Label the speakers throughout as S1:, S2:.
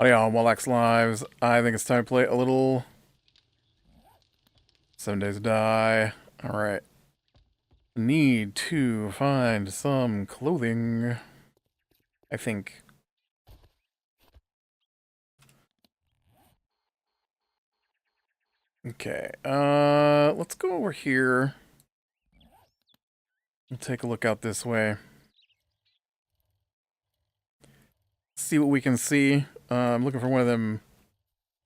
S1: Howdy y'all, Willex Lives. I think it's time to play a little 7 Days to Die. Alright. Need to find some clothing. I think. Okay, let's go over here. We'll take a look out this way. See what we can see. I'm looking for one of them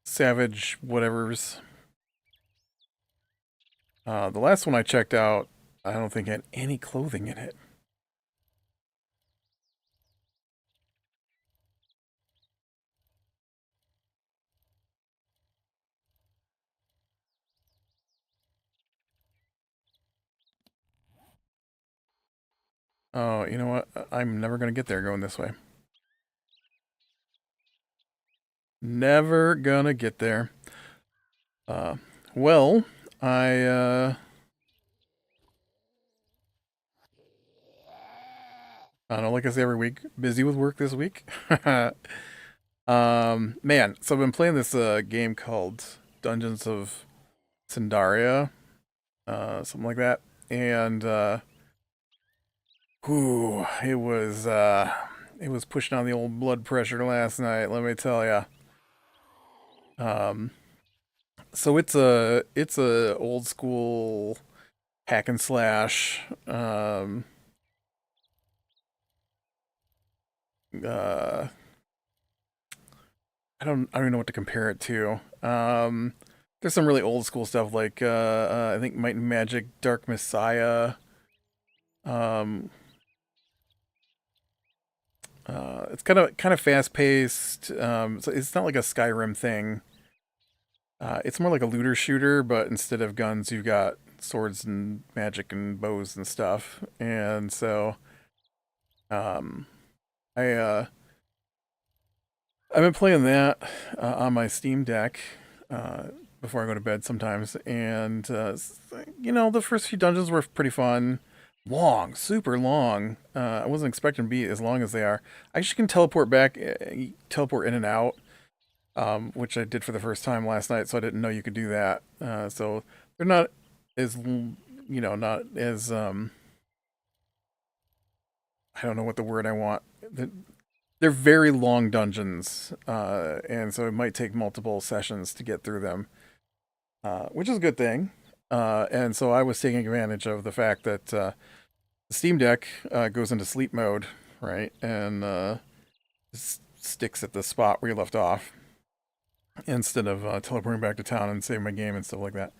S1: savage whatevers. The last one I checked out, I don't think had any clothing in it. Oh, you know what? I'm never going to get there going this way. Never gonna get there. Well, I don't know, like I say every week, busy with work this week. Man, so I've been playing this game called Dungeons of Cindaria, something like that, and whew, it was pushing on the old blood pressure last night. Let me tell ya. Um, so it's a old school hack and slash. Uh, I don't even know what to compare it to. There's some really old school stuff like I think Might and Magic, Dark Messiah. Um, it's kind of fast paced. So it's not like a Skyrim thing. It's more like a looter shooter, but instead of guns, you've got swords and magic and bows and stuff. And so, um, I I've been playing that on my Steam Deck uh, before I go to bed sometimes, and the first few dungeons were pretty fun. Long, super long. I wasn't expecting to be as long as they are. I actually can teleport back, teleport in and out, which I did for the first time last night, so I didn't know you could do that. So they're not as, not as, I don't know what the word I want. They're very long dungeons, and so it might take multiple sessions to get through them, which is a good thing. And so I was taking advantage of the fact that the Steam Deck goes into sleep mode, right, and sticks at the spot where you left off instead of teleporting back to town and saving my game and stuff like that.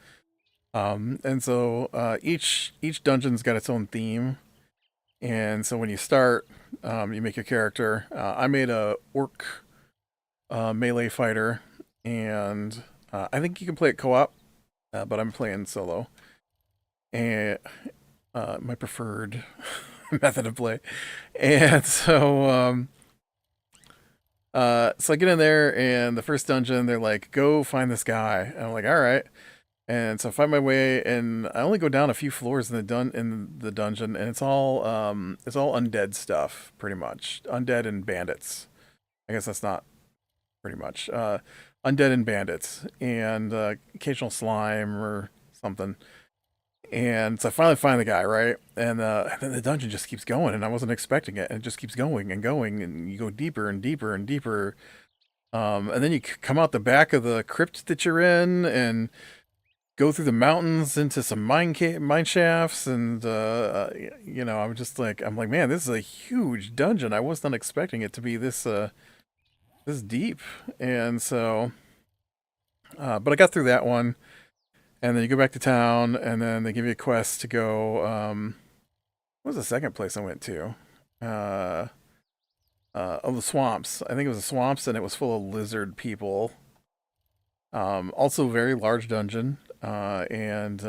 S1: And so each dungeon's got its own theme, and so when you start, you make your character. I made a orc melee fighter, and I think you can play it co-op, but I'm playing solo. And my preferred method of play. And so I get in there, and the first dungeon, they're like, "Go find this guy." And I'm like, "All right." And so I find my way, and I only go down a few floors in the dungeon, and it's all undead stuff, pretty much. Undead and bandits. I guess that's not pretty much. Undead and bandits, and occasional slime or something. And so I finally find the guy, right? And then the dungeon just keeps going, and I wasn't expecting it. And it just keeps going and going, and you go deeper and deeper and deeper. And then you come out the back of the crypt that you're in, and go through the mountains into some mine shafts, and I'm like, man, this is a huge dungeon. I was not expecting it to be this deep, and so, but I got through that one. And then you go back to town, and then they give you a quest to go. What was the second place I went to? The swamps. I think it was the swamps, and it was full of lizard people. Also, very large dungeon, and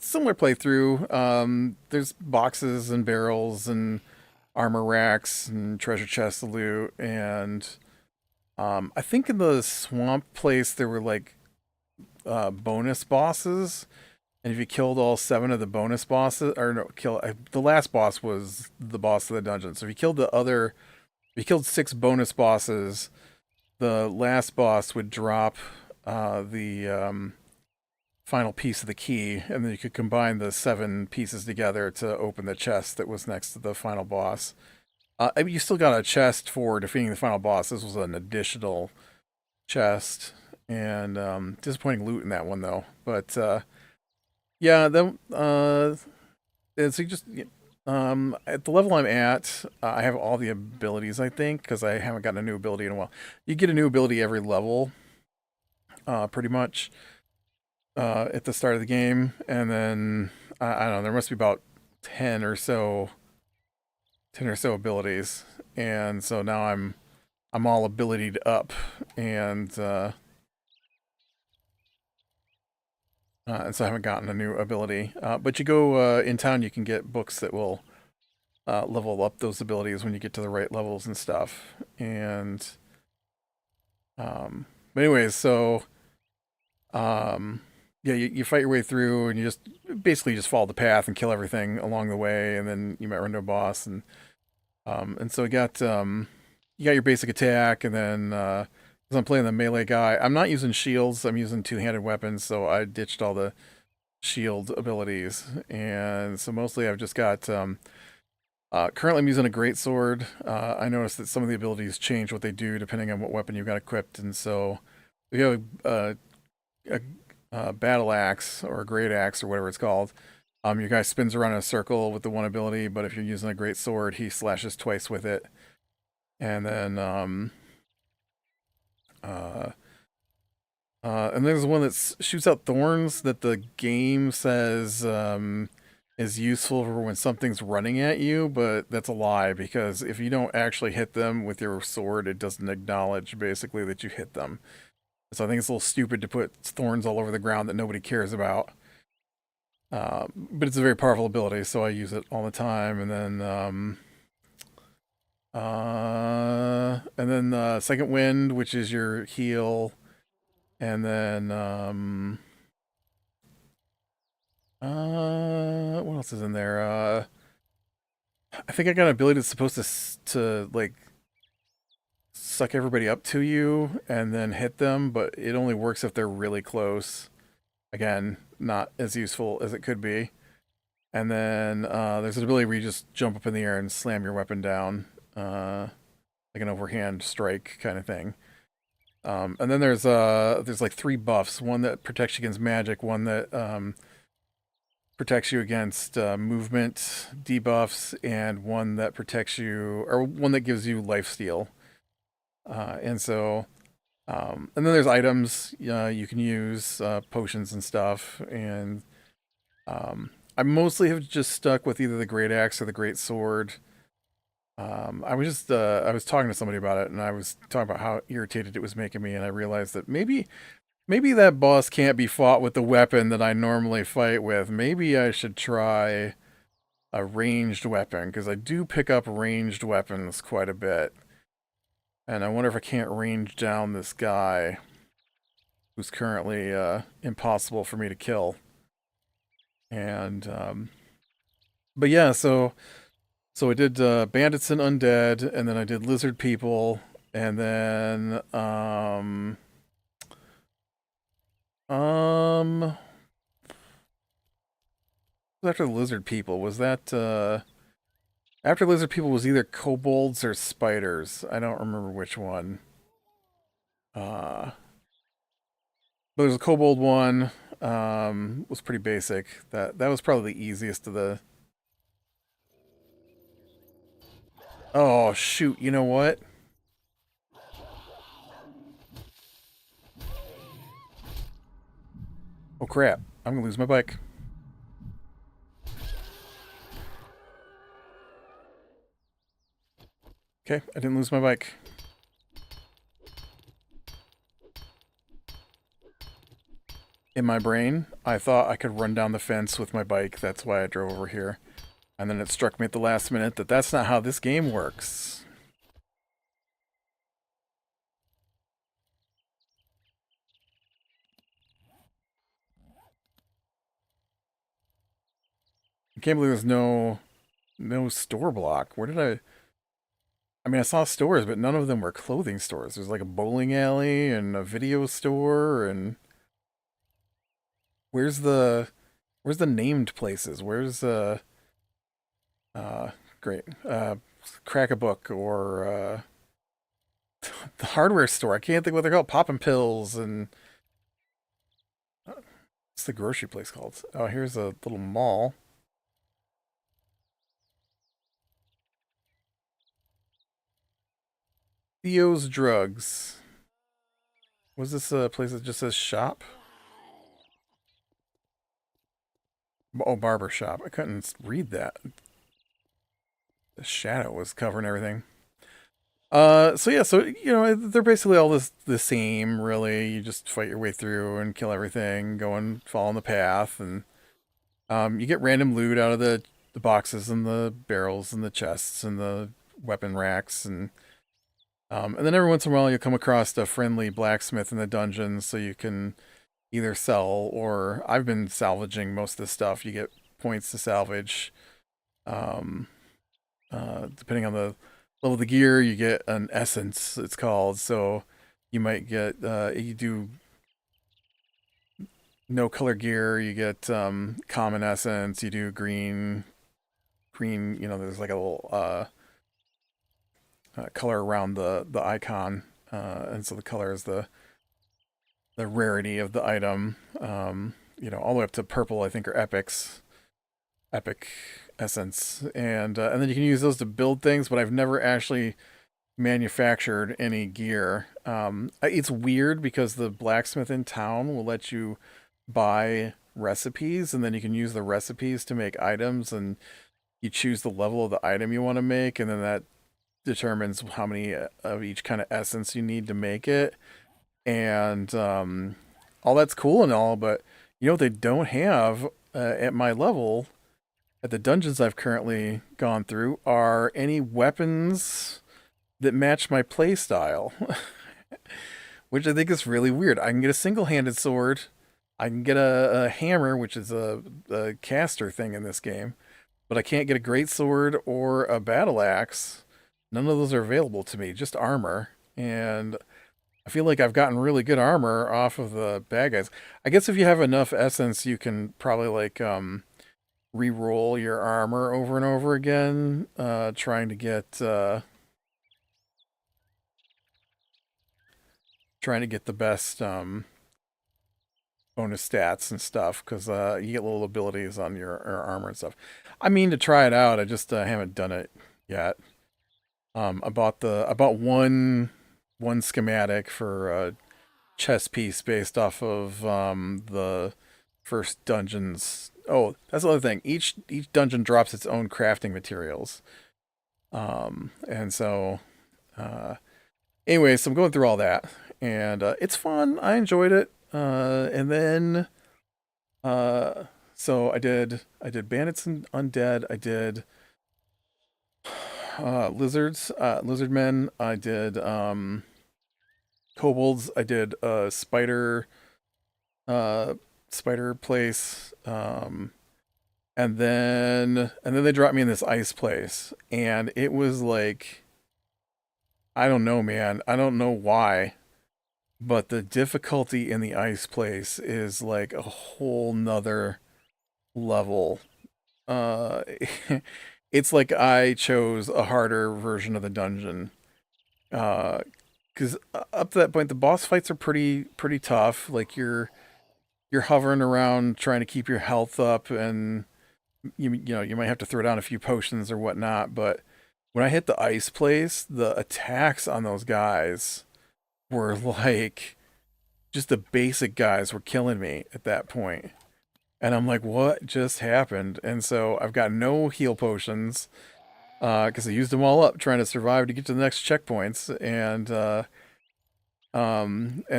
S1: similar playthrough. There's boxes and barrels and armor racks and treasure chests to loot. And I think in the swamp place there were like bonus bosses. And if you killed all 7 of the bonus bosses, or no, the last boss was the boss of the dungeon. So if you killed 6 bonus bosses, the last boss would drop the final piece of the key, and then you could combine the 7 pieces together to open the chest that was next to the final boss. I mean, you still got a chest for defeating the final boss. This was an additional chest, and disappointing loot in that one though. But yeah, then and so you just at the level I'm at, I have all the abilities, I think, because I haven't gotten a new ability in a while. You get a new ability every level, pretty much, at the start of the game, and then I don't know. There must be about 10 or so abilities, and so now I'm all abilitied up, and so I haven't gotten a new ability. But you go in town, you can get books that will level up those abilities when you get to the right levels and stuff. And but anyways, so yeah, you fight your way through, and you just basically just follow the path and kill everything along the way, and then you might run into a boss, and so you got your basic attack, and then because I'm playing the melee guy, I'm not using shields. I'm using two-handed weapons, so I ditched all the shield abilities, and so mostly I've just got. Currently, I'm using a greatsword. I noticed that some of the abilities change what they do depending on what weapon you've got equipped, and so if you have a battle axe or a great axe or whatever it's called, your guy spins around in a circle with the one ability, but if you're using a great sword, he slashes twice with it. And then and there's one that shoots out thorns that the game says is useful for when something's running at you, but that's a lie, because if you don't actually hit them with your sword, it doesn't acknowledge basically that you hit them. So I think it's a little stupid to put thorns all over the ground that nobody cares about. But it's a very powerful ability, so I use it all the time. And then Second Wind, which is your heal, and then what else is in there? I think I got an ability that's supposed to like suck everybody up to you and then hit them, but it only works if they're really close. Again, not as useful as it could be. And then there's an ability where you just jump up in the air and slam your weapon down, like an overhand strike kind of thing. And then there's like 3 buffs: one that protects you against magic, one that protects you against movement debuffs, and one that protects you, or one that gives you lifesteal. And so, and then there's items you can use, potions and stuff, and I mostly have just stuck with either the great axe or the great sword. I was talking to somebody about it, and I was talking about how irritated it was making me, and I realized that maybe that boss can't be fought with the weapon that I normally fight with. Maybe I should try a ranged weapon, because I do pick up ranged weapons quite a bit. And I wonder if I can't range down this guy who's currently impossible for me to kill. And but yeah, so I did bandits and undead, and then I did lizard people, and then after the lizard people, was that after lizard people was either kobolds or spiders. I don't remember which one. But there's a kobold one. Was pretty basic. That was probably the easiest of the. Oh shoot! You know what? Oh crap! I'm gonna lose my bike. Okay, I didn't lose my bike. In my brain, I thought I could run down the fence with my bike. That's why I drove over here. And then it struck me at the last minute that that's not how this game works. I can't believe there's no store block. Where did I mean, I saw stores, but none of them were clothing stores. There's like a bowling alley and a video store, and where's the where's the named places? Where's uh great Crack a Book or the hardware store? I can't think what they're called. Poppin' Pills and what's the grocery place called? Oh, here's a little mall. Theo's Drugs. Was this a place that just says shop? Oh, barber shop. I couldn't read that. The shadow was covering everything. So yeah, so you know they're basically all the same. Really, you just fight your way through and kill everything, go and fall on the path, and you get random loot out of the boxes and the barrels and the chests and the weapon racks, and then every once in a while you'll come across a friendly blacksmith in the dungeon, so you can either sell or I've been salvaging most of the stuff. You get points to salvage. Um, Depending on the level of the gear, you get an essence, it's called. So you might get, you do no color gear, you get common essence, you do green, you know, there's like a little color around the icon. And so the color is the rarity of the item. You know, all the way up to purple, I think, are epic essence, and then you can use those to build things. But I've never actually manufactured any gear. It's weird because the blacksmith in town will let you buy recipes, and then you can use the recipes to make items, and you choose the level of the item you want to make, and then that determines how many of each kind of essence you need to make it. And all that's cool and all, but you know what they don't have at my level, at the dungeons I've currently gone through, are any weapons that match my playstyle, which I think is really weird. I can get a single-handed sword, I can get a hammer, which is a caster thing in this game, but I can't get a great sword or a battle axe. None of those are available to me, just armor. And I feel like I've gotten really good armor off of the bad guys. I guess if you have enough essence, you can probably like re-roll your armor over and over again, trying to get the best bonus stats and stuff, because you get little abilities on your armor and stuff. I mean to try it out. I just haven't done it yet. I bought one schematic for a chess piece based off of the first dungeons. Oh, that's the other thing. Each dungeon drops its own crafting materials. And so anyway, so I'm going through all that, and it's fun. I enjoyed it. And then so I did bandits and undead. I did lizard men. I did kobolds. I did uh spider place. And then they dropped me in this ice place, and it was like, I don't know, man. I don't know why, but the difficulty in the ice place is like a whole nother level. Uh, it's like I chose a harder version of the dungeon. Because up to that point, the boss fights are pretty tough. Like you're hovering around trying to keep your health up, and you know you might have to throw down a few potions or whatnot. But when I hit the ice place, the attacks on those guys were like, just the basic guys were killing me at that point. And I'm like, what just happened? And so I've got no heal potions because I used them all up trying to survive to get to the next checkpoints. And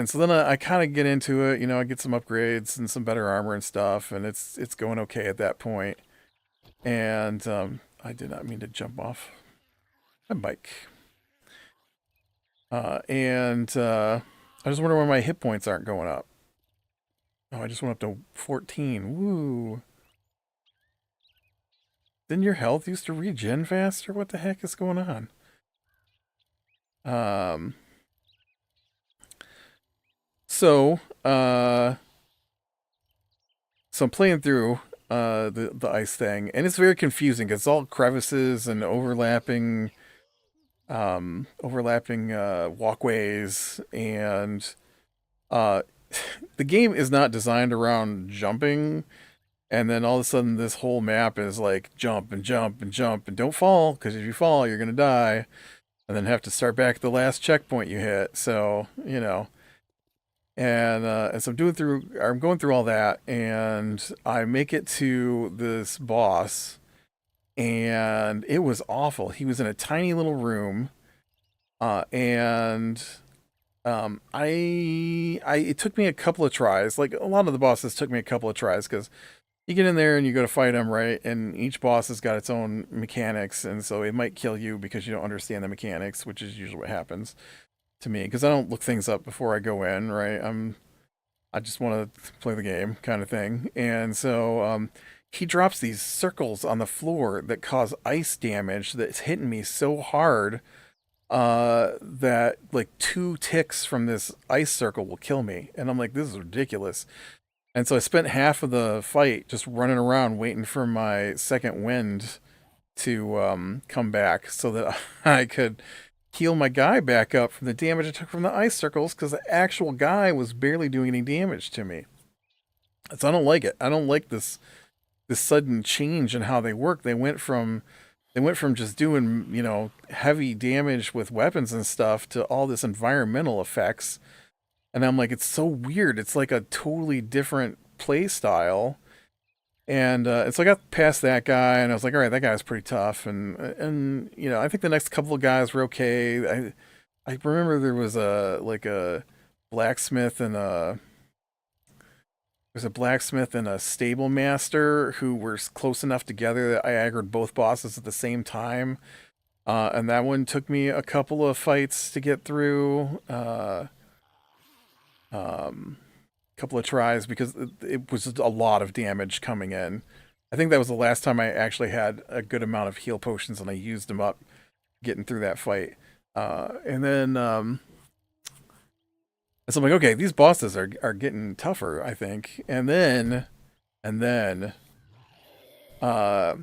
S1: so then I kind of get into it. You know, I get some upgrades and some better armor and stuff, and it's going okay at that point. And I did not mean to jump off my bike. And I just wonder why my hit points aren't going up. Oh, I just went up to 14. Woo. Didn't your health used to regen faster? What the heck is going on? Um. So, so I'm playing through the ice thing, and it's very confusing because it's all crevices and overlapping walkways, and uh the game is not designed around jumping, and then all of a sudden this whole map is like jump and jump and jump and don't fall, because if you fall you're gonna die, and then have to start back at the last checkpoint you hit. So, and so I'm going through all that, and I make it to this boss, and it was awful. He was in a tiny little room, and it took me a couple of tries. Like a lot of the bosses took me a couple of tries, because you get in there and you go to fight them, right? And each boss has got its own mechanics, and so it might kill you because you don't understand the mechanics, which is usually what happens to me, because I don't look things up before I go in, right? I just want to play the game, kind of thing. And so he drops these circles on the floor that cause ice damage that's hitting me so hard that like 2 ticks from this ice circle will kill me. And I'm like, this is ridiculous. And so I spent half of the fight just running around waiting for my second wind to come back so that I could heal my guy back up from the damage I took from the ice circles, because the actual guy was barely doing any damage to me. So I don't like it. I don't like this sudden change in how they work. They went from just doing, heavy damage with weapons and stuff to all this environmental effects. And I'm like, it's so weird. It's like a totally different play style. And so I got past that guy, and I was like, all right, that guy's pretty tough. And I think the next couple of guys were okay. I remember there was a blacksmith and a there's a blacksmith and a stable master who were close enough together that I aggroed both bosses at the same time. And that one took me a couple of fights to get through. Couple of tries, because it was a lot of damage coming in. I think that was the last time I actually had a good amount of heal potions, and I used them up getting through that fight. And then so I'm like, okay, these bosses are getting tougher, I think. And then I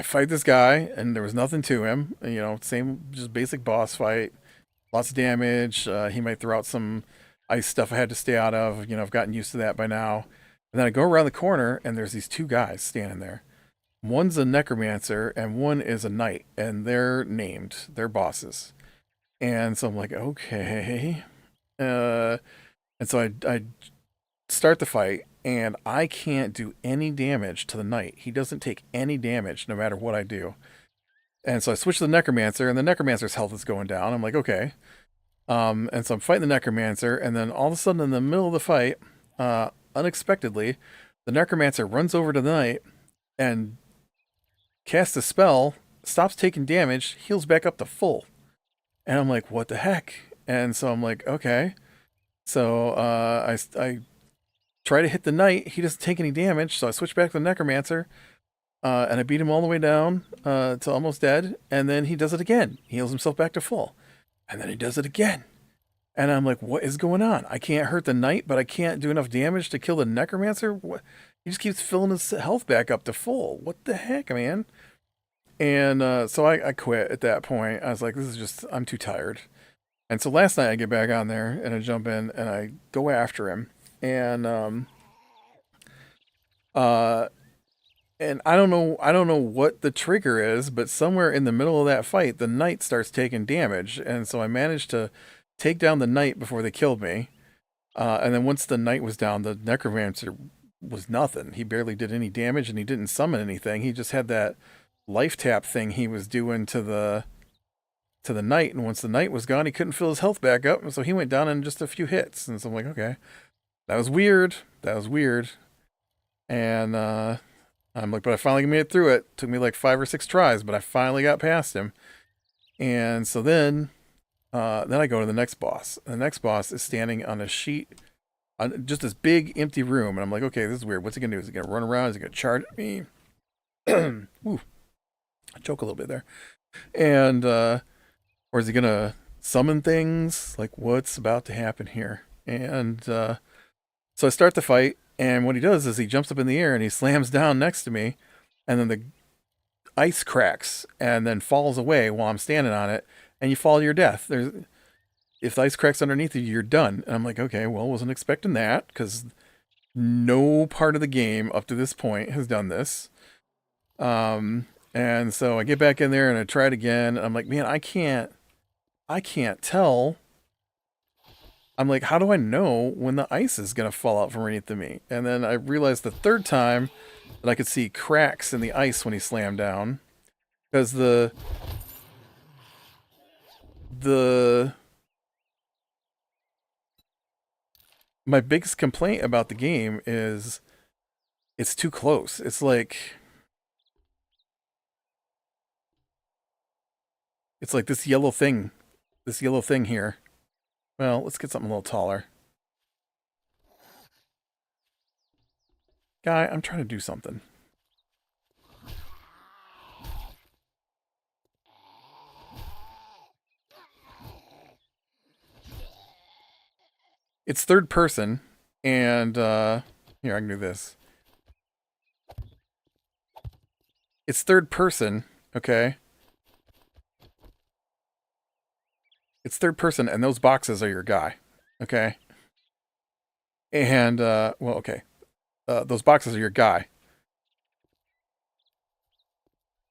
S1: fight this guy, and there was nothing to him. Same, just basic boss fight. Lots of damage. He might throw out some ice stuff I had to stay out of. I've gotten used to that by now. And then I go around the corner, and there's these 2 guys standing there. One's a necromancer, and one is a knight, and they're named. They're bosses. And so I'm like, okay. And so I start the fight, and I can't do any damage to the knight. He doesn't take any damage no matter what I do. And so I switch to the necromancer, and the necromancer's health is going down. I'm like, okay. And so I'm fighting the necromancer, and then all of a sudden in the middle of the fight, unexpectedly, the necromancer runs over to the knight and casts a spell, stops taking damage, heals back up to full. And I'm like, what the heck? And so I'm like, okay. So I try to hit the knight. He doesn't take any damage, so I switch back to the necromancer, and I beat him all the way down to almost dead. And then he does it again. He heals himself back to full. And then he does it again. And I'm like, what is going on? I can't hurt the knight, but I can't do enough damage to kill the necromancer? What? He just keeps filling his health back up to full. What the heck, man? And so I quit at that point. I was like, I'm too tired. And so last night I get back on there, and I jump in, and I go after him. And I don't know what the trigger is, but somewhere in the middle of that fight, the knight starts taking damage, and so I managed to take down the knight before they killed me. And then once the knight was down, the necromancer was nothing. He barely did any damage, and he didn't summon anything. He just had that life tap thing he was doing to the knight, and once the knight was gone, he couldn't fill his health back up, and so he went down in just a few hits. And so I'm like, okay, that was weird. And I'm like, but I finally made it through it. Took me like 5 or 6 tries, but I finally got past him. And so then I go to the next boss. The next boss is standing on a sheet, on just this big empty room, and I'm like, okay, this is weird. What's he gonna do? Is he gonna run around? Is he gonna charge at me? Ooh, I choke a little bit there. And or is he gonna summon things? Like, what's about to happen here? And so I start the fight, and what he does is he jumps up in the air and he slams down next to me, and then the ice cracks and then falls away while I'm standing on it, and you fall to your death. If the ice cracks underneath you, you're done. And I'm like, okay, well, wasn't expecting that because no part of the game up to this point has done this. And so I get back in there and I try it again. I'm like, man, I can't tell. I'm like, how do I know when the ice is gonna fall out from underneath of me? And then I realized the third time that I could see cracks in the ice when he slammed down, because the my biggest complaint about the game is it's too close. It's like this yellow thing here. Well, let's get something a little taller. Guy, I'm trying to do something. It's third person, and here, I can do this. It's third person, okay? It's third person, and those boxes are your guy, okay? And, well, okay. Those boxes are your guy.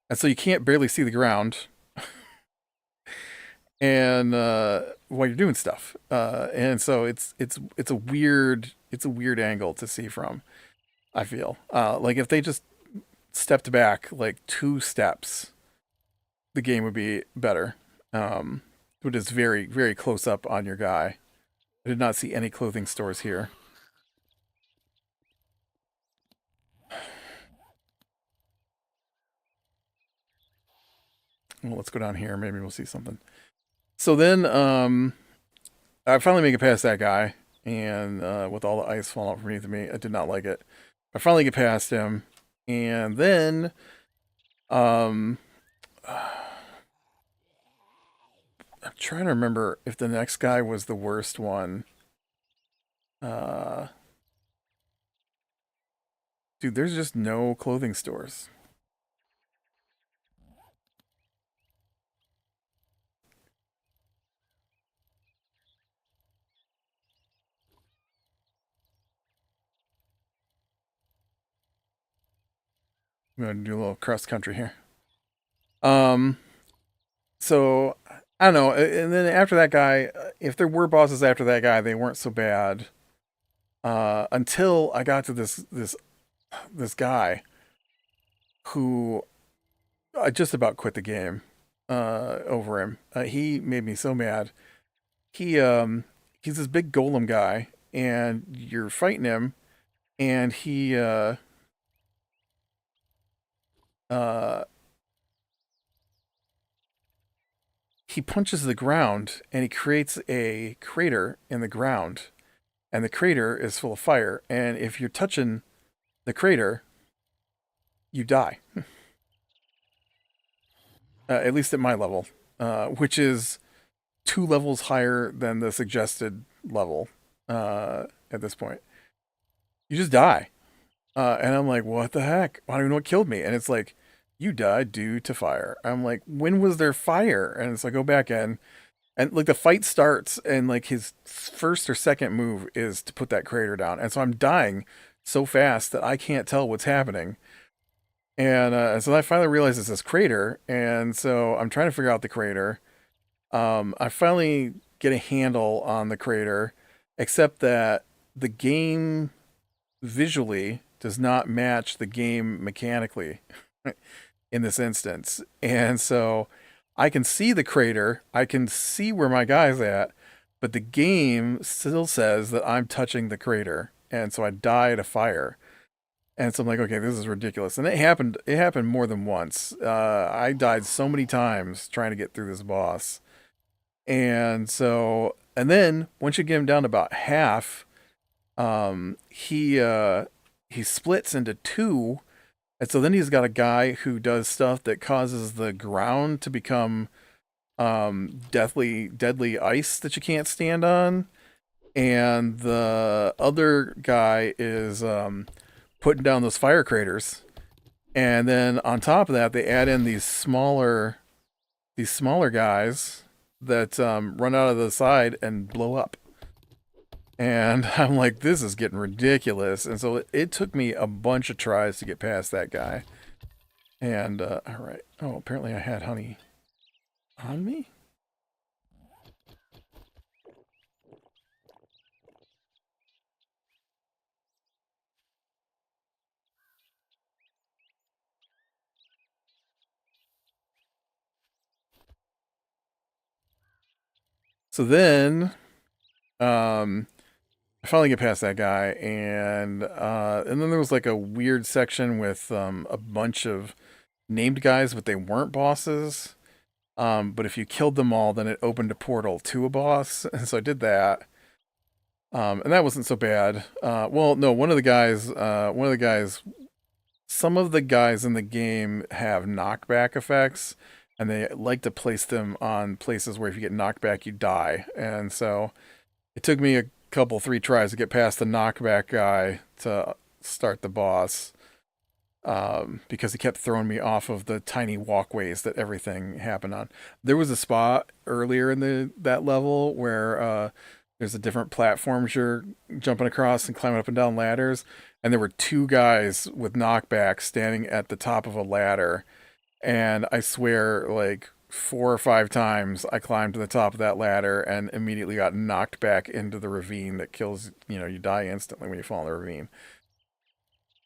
S1: And so you can't barely see the ground. And while you're doing stuff, and so it's a weird angle to see from. I feel like if they just stepped back like 2 steps, the game would be better. But it's very very close up on your guy. I did not see any clothing stores here. Well, let's go down here. Maybe we'll see something. So then, I finally make it past that guy, and with all the ice falling out from beneath me, I did not like it. I finally get past him, and then, um, I'm trying to remember if the next guy was the worst one. Uh, dude, there's just no clothing stores. I'm gonna do a little cross country here. Um, so I don't know. And then after that guy, if there were bosses after that guy, they weren't so bad. Until I got to this guy who I just about quit the game over him. He made me so mad. He he's this big golem guy, and you're fighting him, and uh he punches the ground, and he creates a crater in the ground, and the crater is full of fire. And if you're touching the crater, you die. At least at my level, which is 2 levels higher than the suggested level at this point. You just die. And I'm like, what the heck? I don't even know what killed me. And it's like, you died due to fire. I'm like, when was there fire? And so I go back in, and like the fight starts, and like his first or second move is to put that crater down. And so I'm dying so fast that I can't tell what's happening. And so I finally realize it's this crater, and so I'm trying to figure out the crater. I finally get a handle on the crater, except that the game visually does not match the game mechanically in this instance. And so I can see the crater, I can see where my guy's at, but the game still says that I'm touching the crater. And so I die to fire. And so I'm like, okay, this is ridiculous. And it happened more than once. I died so many times trying to get through this boss. And then once you get him down to about half, he splits into two. And so then he's got a guy who does stuff that causes the ground to become deadly ice that you can't stand on. And the other guy is putting down those fire craters. And then on top of that, they add in these smaller guys that run out of the side and blow up. And I'm like, this is getting ridiculous. And so it took me a bunch of tries to get past that guy. And all right. Oh, apparently I had honey on me. So then, um, I finally get past that guy, and then there was like a weird section with a bunch of named guys, but they weren't bosses. But if you killed them all, then it opened a portal to a boss, and so I did that. And that wasn't so bad. Well, no, some of the guys in the game have knockback effects, and they like to place them on places where if you get knocked back, you die. And so it took me a couple, three tries to get past the knockback guy to start the boss, because he kept throwing me off of the tiny walkways that everything happened on. There was a spot earlier in that level where there's a different platforms you're jumping across and climbing up and down ladders, and there were two guys with knockback standing at the top of a ladder, and I swear, like 4 or 5 times, I climbed to the top of that ladder and immediately got knocked back into the ravine that kills. You die instantly when you fall in the ravine.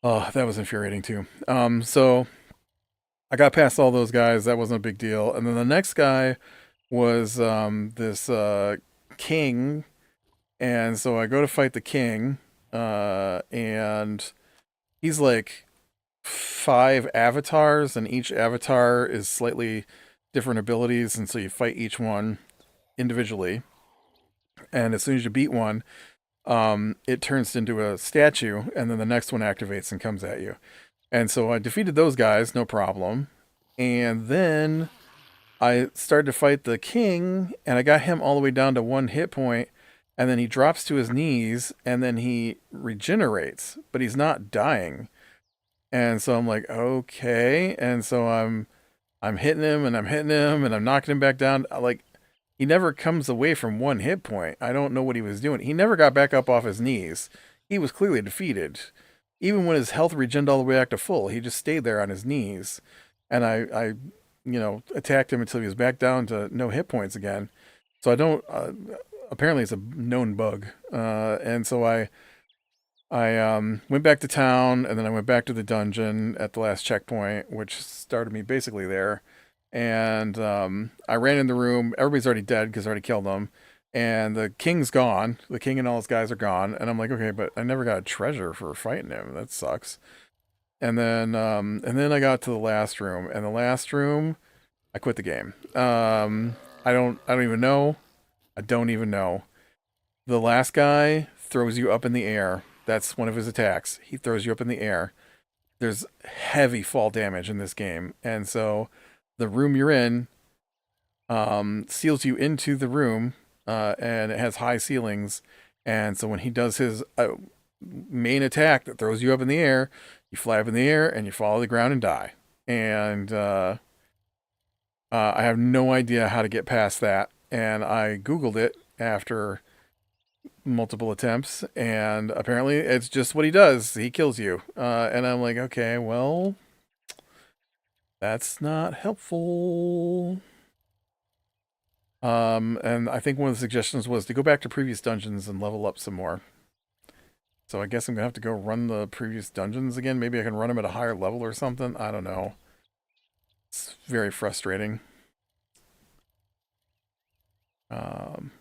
S1: Oh, that was infuriating too. So I got past all those guys. That wasn't a big deal. And then the next guy was this king, and so I go to fight the king, and he's like five avatars, and each avatar is slightly different abilities, and so you fight each one individually. And as soon as you beat one, it turns into a statue, and then the next one activates and comes at you. And so I defeated those guys, no problem. And then I started to fight the king, and I got him all the way down to 1 hit point, and then he drops to his knees, and then he regenerates, but he's not dying. And so I'm like, okay. And so I'm hitting him and I'm hitting him and I'm knocking him back down. Like, he never comes away from 1 hit point. I don't know what he was doing. He never got back up off his knees. He was clearly defeated. Even when his health regened all the way back to full, he just stayed there on his knees. And I attacked him until he was back down to no hit points again. So I don't. Apparently, it's a known bug. And so I went back to town, and then I went back to the dungeon at the last checkpoint, which started me basically there. And I ran in the room. Everybody's already dead because I already killed them. And the king's gone. The king and all his guys are gone. And I'm like, okay, but I never got a treasure for fighting him. That sucks. And then I got to the last room. And the last room, I quit the game. I don't even know. I don't even know. The last guy throws you up in the air. That's one of his attacks. He throws you up in the air. There's heavy fall damage in this game, and so the room you're in seals you into the room, and it has high ceilings. And so when he does his main attack that throws you up in the air, you fly up in the air and you fall to the ground and die. And I have no idea how to get past that. And I Googled it after multiple attempts, and apparently it's just what he does. He kills you. And I'm like, okay, well, that's not helpful. And I think one of the suggestions was to go back to previous dungeons and level up some more. So I guess I'm gonna have to go run the previous dungeons again. Maybe I can run them at a higher level or something. I don't know. It's very frustrating. Um,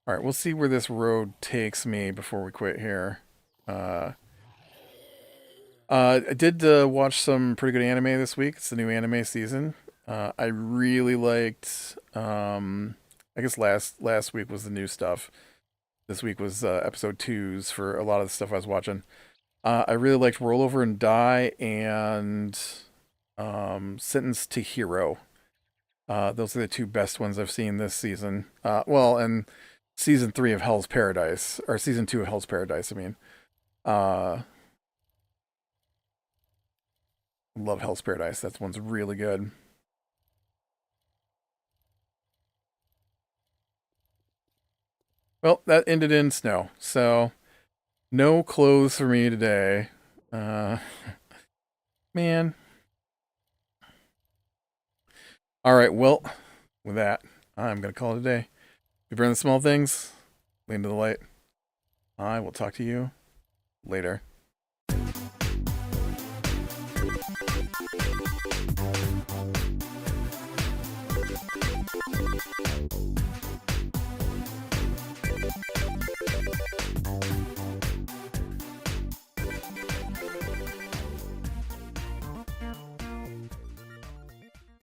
S1: all right, we'll see where this road takes me before we quit here. I did watch some pretty good anime this week. It's the new anime season. I really liked. I guess last week was the new stuff. This week was episode twos for a lot of the stuff I was watching. I really liked Rollover and Die and Sentence to Hero. Those are the two best ones I've seen this season. Well, and season three of Hell's Paradise, or season two of Hell's Paradise. I mean, uh, love Hell's Paradise. That one's really good. Well, that ended in snow, so no clothes for me today. Uh, man. All right. Well, with that, I'm gonna call it a day. You burn the small things, lean to the light. I will talk to you later.